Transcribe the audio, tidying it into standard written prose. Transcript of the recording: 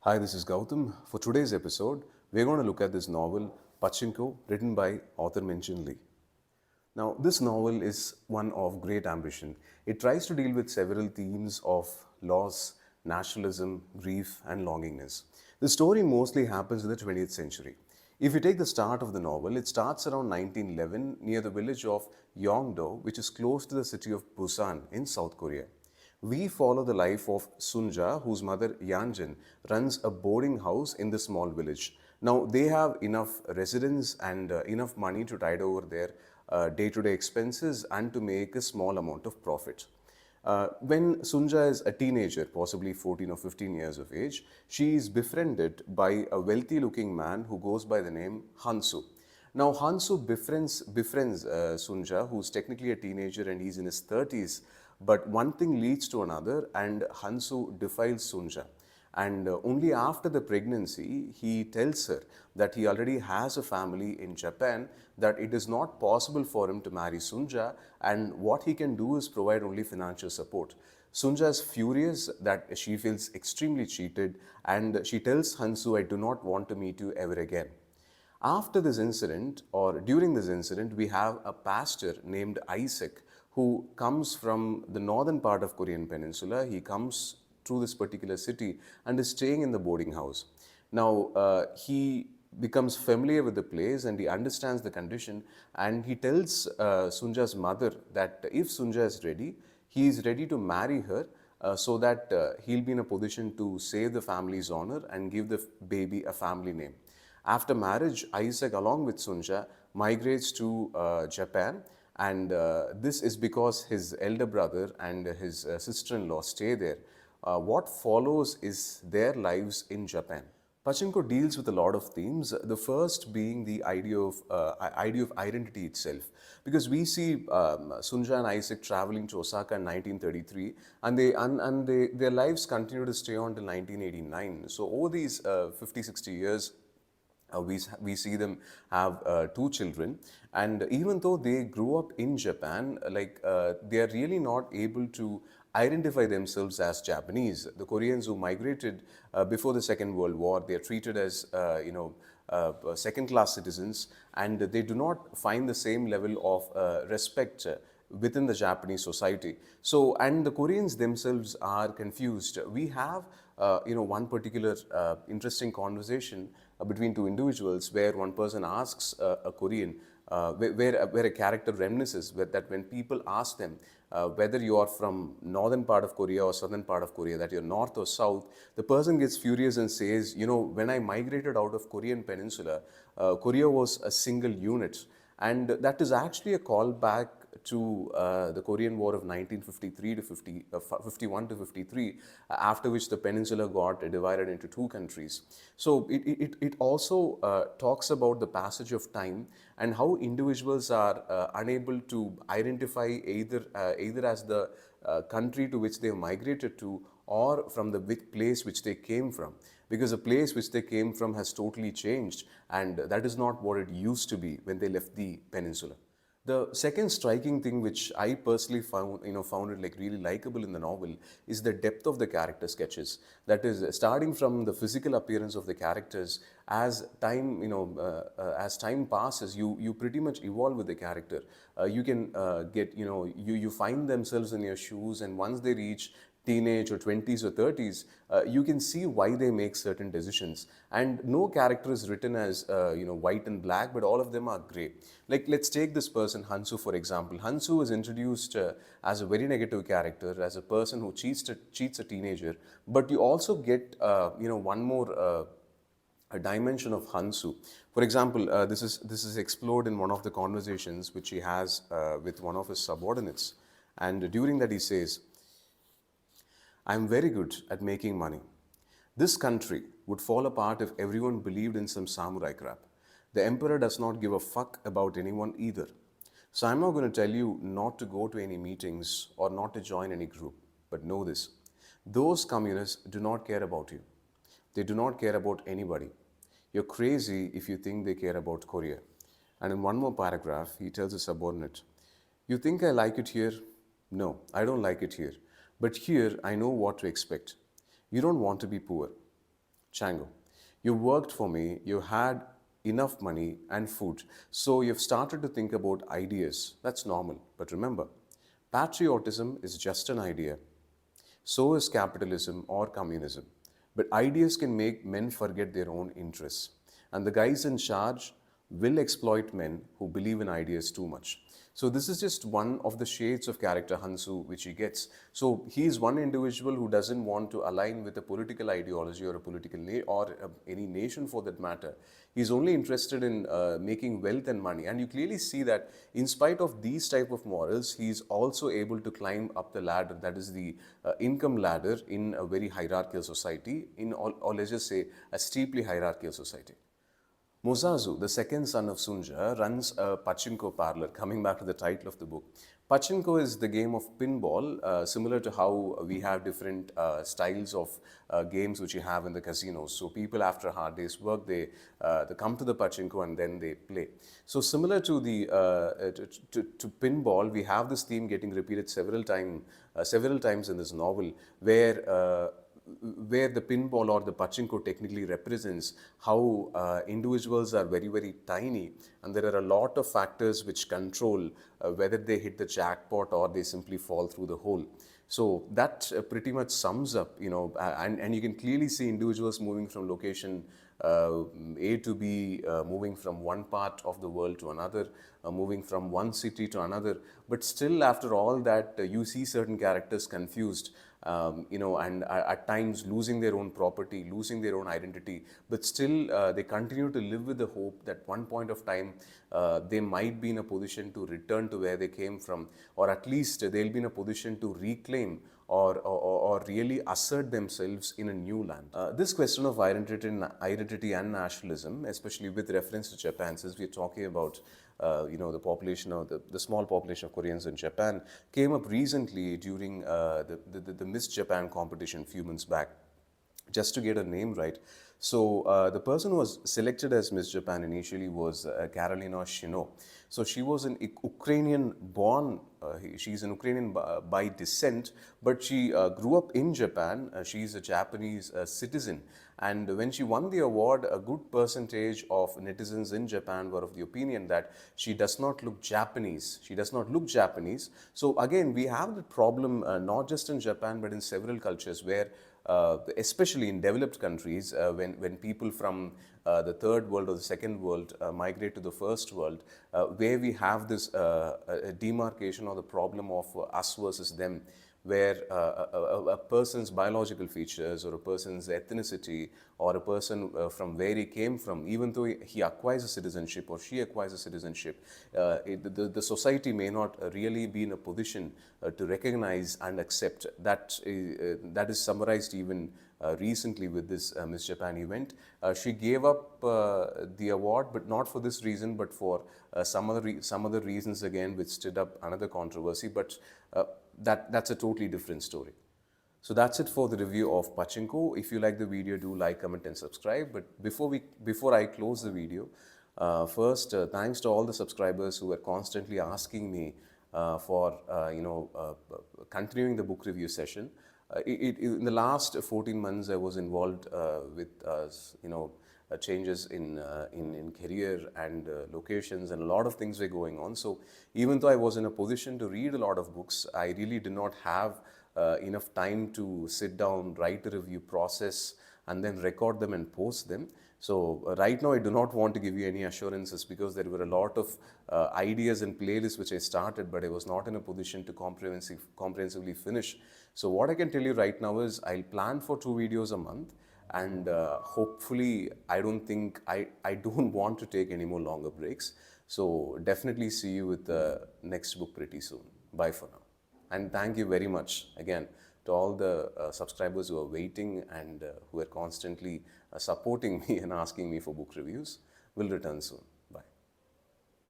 Hi, this is Gautam. For today's episode, we're going to look at this novel, Pachinko, written by author Minchin Lee. Now, this novel is one of great ambition. It tries to deal with several themes of loss, nationalism, grief, and longingness. The story mostly happens in the 20th century. If you take the start of the novel, it starts around 1911 near the village of Yongdo, which is close to the city of Busan in South Korea. We follow the life of Sunja, whose mother Yanjin runs a boarding house in the small village. Now, they have enough residents and enough money to tide over their day to day expenses and to make a small amount of profit. When Sunja is a teenager, possibly 14 or 15 years of age, she is befriended by a wealthy looking man who goes by the name Hansu. Now, Hansu befriends Sunja, who's technically a teenager and he's in his 30s, but one thing leads to another, and Hansu defiles Sunja. And only after the pregnancy, he tells her that he already has a family in Japan, that it is not possible for him to marry Sunja, and what he can do is provide only financial support. Sunja is furious that she feels extremely cheated, and she tells Hansu, I do not want to meet you ever again. After this incident, or during this incident, we have a pastor named Isaac who comes from the northern part of Korean peninsula. He comes through this particular city and is staying in the boarding house. Now, he becomes familiar with the place and he understands the condition, and he tells Sunja's mother that if Sunja is ready, he is ready to marry her so that he'll be in a position to save the family's honor and give the baby a family name. After marriage, Isaac, along with Sunja, migrates to Japan, and this is because his elder brother and his sister in law stay there. What follows is their lives in Japan. Pachinko deals with a lot of themes. The first being the idea of identity itself, because we see Sunja and Isaac traveling to Osaka in 1933, and their lives continue to stay on till 1989. So over these 50, 60 years, we see them have two children, and even though they grew up in Japan, they are really not able to identify themselves as Japanese. The Koreans who migrated before the Second World War, they are treated as second class citizens, and they do not find the same level of respect within the Japanese society. So, and the Koreans themselves are confused. We have, one particular interesting conversation between two individuals where one person asks a Korean, where a character reminisces that when people ask them whether you are from northern part of Korea or southern part of Korea, that you're north or south, the person gets furious and says, when I migrated out of Korean peninsula, Korea was a single unit. And that is actually a callback to the Korean War of 1953 to 51 to 53, after which the peninsula got divided into two countries. So it also talks about the passage of time and how individuals are unable to identify either as the country to which they migrated to, or from the place which they came from, because the place which they came from has totally changed, and that is not what it used to be when they left the peninsula. The second striking thing which I personally found it like really likable in the novel is the depth of the character sketches. That is, starting from the physical appearance of the characters, as time as time passes, you pretty much evolve with the character. You can get you find themselves in your shoes, and once they reach teenage or 20s or 30s, you can see why they make certain decisions. And no character is written as white and black, but all of them are gray. Like, let's take this person Hansu, for example. Hansu is introduced as a very negative character, as a person who cheats a teenager, but you also get one more a dimension of Hansu. For example, this is explored in one of the conversations which he has with one of his subordinates, and during that he says, I am very good at making money. This country would fall apart if everyone believed in some samurai crap. The emperor does not give a fuck about anyone either. So I'm not going to tell you not to go to any meetings or not to join any group. But know this, those communists do not care about you. They do not care about anybody. You're crazy if you think they care about Korea. And in one more paragraph, he tells his subordinate, you think I like it here? No, I don't like it here. But here I know what to expect. You don't want to be poor. Chango. You worked for me, you had enough money and food, so you've started to think about ideas. That's normal. But remember, patriotism is just an idea. So is capitalism or communism. But ideas can make men forget their own interests. And the guys in charge will exploit men who believe in ideas too much. So this is just one of the shades of character Hansu which he gets. So he is one individual who doesn't want to align with a political ideology or a political or any nation for that matter. He's only interested in making wealth and money. And you clearly see that in spite of these type of morals, he's also able to climb up the ladder, that is the income ladder in a very hierarchical society, or let's just say a steeply hierarchical society. Musazu, the second son of Sunja, runs a Pachinko parlor. Coming back to the title of the book, Pachinko is the game of pinball, similar to how we have different styles of games which you have in the casinos. So people after a hard day's work, they come to the Pachinko and then they play. So similar to the to pinball, we have this theme getting repeated several times in this novel, where the pinball or the pachinko technically represents how individuals are very, very tiny, and there are a lot of factors which control whether they hit the jackpot or they simply fall through the hole. So that pretty much sums up, and you can clearly see individuals moving from location A to B, moving from one part of the world to another, moving from one city to another. But still, after all that, you see certain characters confused, and at times losing their own property, losing their own identity. But still, they continue to live with the hope that one point of time they might be in a position to return to where they came from, or at least they'll be in a position to reclaim or really assert themselves in a new land. This question of identity and nationalism, especially with reference to Japan, since we're talking about the population or the small population of Koreans in Japan, came up recently during the Miss Japan competition a few months back. Just to get a name right. So the person who was selected as Miss Japan initially was Carolina Shino. So she was an Ukrainian born, she's an Ukrainian by descent, but she grew up in Japan. She's a Japanese citizen. And when she won the award, a good percentage of netizens in Japan were of the opinion that she does not look Japanese. She does not look Japanese. So again, we have the problem not just in Japan, but in several cultures where especially in developed countries, when people from the third world or the second world migrate to the first world, where we have this demarcation or the problem of us versus them, where a person's biological features or a person's ethnicity or a person from where he came from, even though he acquires a citizenship or she acquires a citizenship, the society may not really be in a position to recognize and accept. That is summarized even recently with this Miss Japan event. She gave up the award, but not for this reason, but for some other reasons again, which stirred up another controversy. But that's a totally different story. So that's it for the review of Pachinko. If you like the video, do like, comment and subscribe. But before I close the video, first thanks to all the subscribers who are constantly asking me for continuing the book review session. In the last 14 months, I was involved with changes in career and locations, and a lot of things were going on. So even though I was in a position to read a lot of books, I really did not have enough time to sit down, write a review, process, and then record them and post them. So right now I do not want to give you any assurances, because there were a lot of ideas and playlists which I started, but I was not in a position to comprehensively finish. So what I can tell you right now is I'll plan for 2 videos a month, and hopefully I don't want to take any more longer breaks. So definitely see you with the next book pretty soon. Bye for now. And thank you very much again to all the subscribers who are waiting and who are constantly supporting me and asking me for book reviews. We'll return soon.